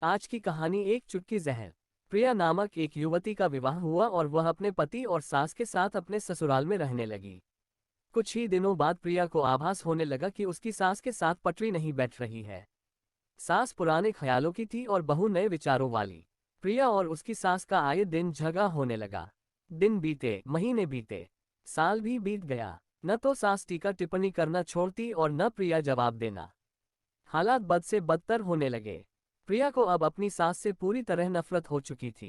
आज की कहानी एक चुटकी जहर। प्रिया नामक एक युवती का विवाह हुआ और वह अपने पति और सास के साथ अपने ससुराल में रहने लगी। कुछ ही दिनों बाद प्रिया को आभास होने लगा कि उसकी सास के साथ पटरी नहीं बैठ रही है। सास पुराने ख्यालों की थी और बहू नए विचारों वाली। प्रिया और उसकी सास का आए दिन झगड़ा होने लगा। दिन बीते, महीने बीते, साल भी बीत गया। न तो सास टीका टिप्पणी करना छोड़ती और न प्रिया जवाब देना। हालात बद से बदतर होने लगे। प्रिया को अब अपनी सास से पूरी तरह नफरत हो चुकी थी।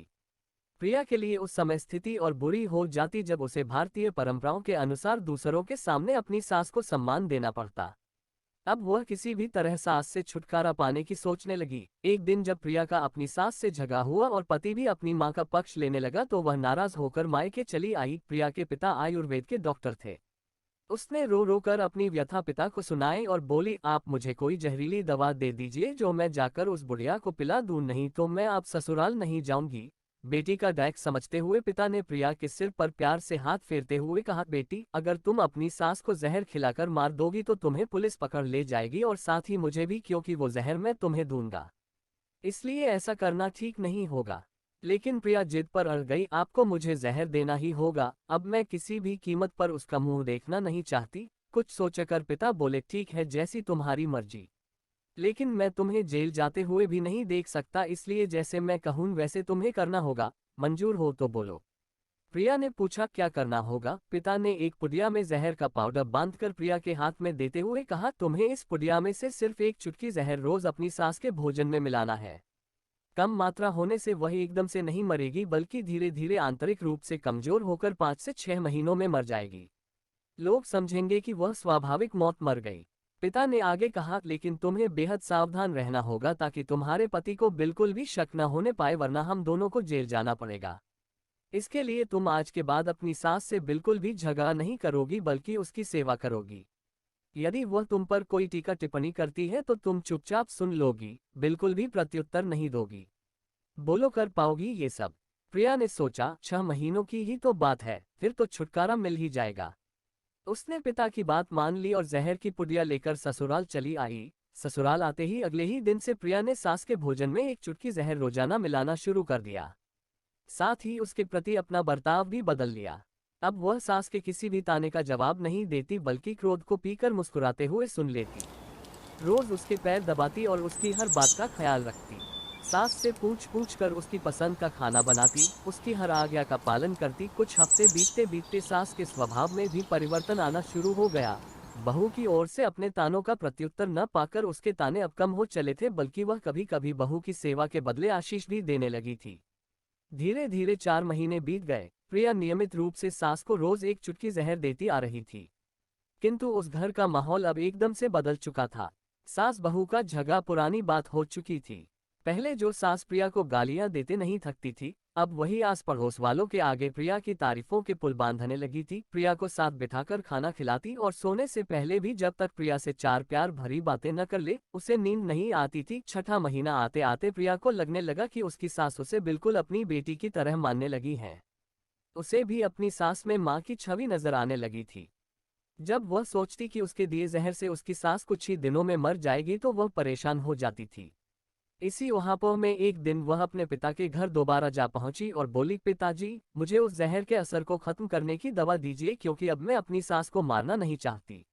प्रिया के लिए उस समय स्थिति और बुरी हो जाती जब उसे भारतीय परंपराओं के अनुसार दूसरों के सामने अपनी सास को सम्मान देना पड़ता। अब वह किसी भी तरह सास से छुटकारा पाने की सोचने लगी। एक दिन जब प्रिया का अपनी सास से झगड़ा हुआ और पति भी अपनी मां का पक्ष लेने लगा तो वह नाराज होकर मायके चली आई। प्रिया के पिता आयुर्वेद के डॉक्टर थे। उसने रो रो कर अपनी व्यथा पिता को सुनाई और बोली, आप मुझे कोई जहरीली दवा दे दीजिए जो मैं जाकर उस बुढ़िया को पिला दूं, नहीं तो मैं अब ससुराल नहीं जाऊंगी। बेटी का डायक समझते हुए पिता ने प्रिया के सिर पर प्यार से हाथ फेरते हुए कहा, बेटी, अगर तुम अपनी सास को जहर खिलाकर मार दोगी तो तुम्हें पुलिस पकड़ ले जाएगी और साथ ही मुझे भी, क्योंकि वो जहर मैं तुम्हें दूंगा। इसलिए ऐसा करना ठीक नहीं होगा। लेकिन प्रिया जिद पर अड़ गई, आपको मुझे जहर देना ही होगा। अब मैं किसी भी कीमत पर उसका मुंह देखना नहीं चाहती। कुछ सोचकर पिता बोले, ठीक है, जैसी तुम्हारी मर्जी, लेकिन मैं तुम्हें जेल जाते हुए भी नहीं देख सकता, इसलिए जैसे मैं कहूँ वैसे तुम्हें करना होगा। मंजूर हो तो बोलो। प्रिया ने पूछा, क्या करना होगा? पिता ने एक पुड़िया में जहर का पाउडर बांधकर प्रिया के हाथ में देते हुए कहा, तुम्हें इस पुड़िया में से सिर्फ एक चुटकी जहर रोज अपनी सास के भोजन में मिलाना है। कम मात्रा होने से वह एकदम से नहीं मरेगी, बल्कि धीरे धीरे आंतरिक रूप से कमजोर होकर 5 से 6 महीनों में मर जाएगी। लोग समझेंगे कि वह स्वाभाविक मौत मर गई। पिता ने आगे कहा, लेकिन तुम्हें बेहद सावधान रहना होगा ताकि तुम्हारे पति को बिल्कुल भी शक न होने पाए, वरना हम दोनों को जेल जाना पड़ेगा। इसके लिए तुम आज के बाद अपनी सास से बिल्कुल भी झगड़ा नहीं करोगी, बल्कि उसकी सेवा करोगी। यदि वह तुम पर कोई टीका टिप्पणी करती है तो तुम चुपचाप सुन लोगी, बिल्कुल भी प्रत्युत्तर नहीं दोगी। बोलो, कर पाओगी ये सब? प्रिया ने सोचा, 6 महीनों की ही तो बात है, फिर तो छुटकारा मिल ही जाएगा। उसने पिता की बात मान ली और जहर की पुड़िया लेकर ससुराल चली आई। ससुराल आते ही अगले ही दिन से प्रिया ने सास के भोजन में एक चुटकी जहर रोजाना मिलाना शुरू कर दिया। साथ ही उसके प्रति अपना बर्ताव भी बदल लिया। अब वह सास के किसी भी ताने का जवाब नहीं देती, बल्कि क्रोध को पीकर मुस्कुराते हुए सुन लेती। रोज उसके पैर दबाती और उसकी हर बात का ख्याल रखती। सास से पूछ पूछ कर उसकी पसंद का खाना बनाती, उसकी हर आज्ञा का पालन करती। कुछ हफ्ते बीतते बीतते सास के स्वभाव में भी परिवर्तन आना शुरू हो गया। बहू की ओर से अपने तानों का प्रत्युत्तर न पाकर उसके ताने अब कम हो चले थे, बल्कि वह कभी कभी बहू की सेवा के बदले आशीष भी देने लगी थी। धीरे धीरे 4 महीने बीत गए। प्रिया नियमित रूप से सास को रोज एक चुटकी जहर देती आ रही थी। किंतु उस घर का माहौल अब एकदम से बदल चुका था। सास बहू का झगड़ा पुरानी बात हो चुकी थी। पहले जो सास प्रिया को गालियां देते नहीं थकती थी, अब वही आस पड़ोस वालों के आगे प्रिया की तारीफों के पुल बांधने लगी थी। प्रिया को साथ बिठाकर खाना खिलाती और सोने से पहले भी जब तक प्रिया से चार प्यार भरी बातें न कर ले, उसे नींद नहीं आती थी। 6ठा महीना आते आते प्रिया को लगने लगा कि उसकी सास उसे बिल्कुल अपनी बेटी की तरह मानने लगी है। उसे भी अपनी सास में माँ की छवि नजर आने लगी थी। जब वह सोचती कि उसके दिए जहर से उसकी सास कुछ ही दिनों में मर जाएगी तो वह परेशान हो जाती थी। इसी उहापोह में एक दिन वह अपने पिता के घर दोबारा जा पहुंची और बोली, पिताजी, मुझे उस जहर के असर को खत्म करने की दवा दीजिए, क्योंकि अब मैं अपनी सास को मारना नहीं चाहती।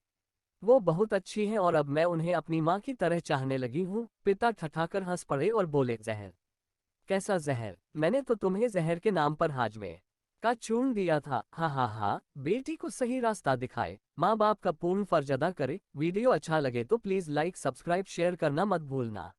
वो बहुत अच्छी हैं और अब मैं उन्हें अपनी माँ की तरह चाहने लगी हूँ। पिता ठठाकर हंस पड़े और बोले, जहर? कैसा जहर? मैंने तो तुम्हें जहर के नाम पर हाजमे का चूर्ण दिया था। हा हा हा। बेटी को सही रास्ता दिखाए, माँ बाप का पूर्ण फर्ज अदा करे। वीडियो अच्छा लगे तो प्लीज लाइक, सब्सक्राइब, शेयर करना मत भूलना।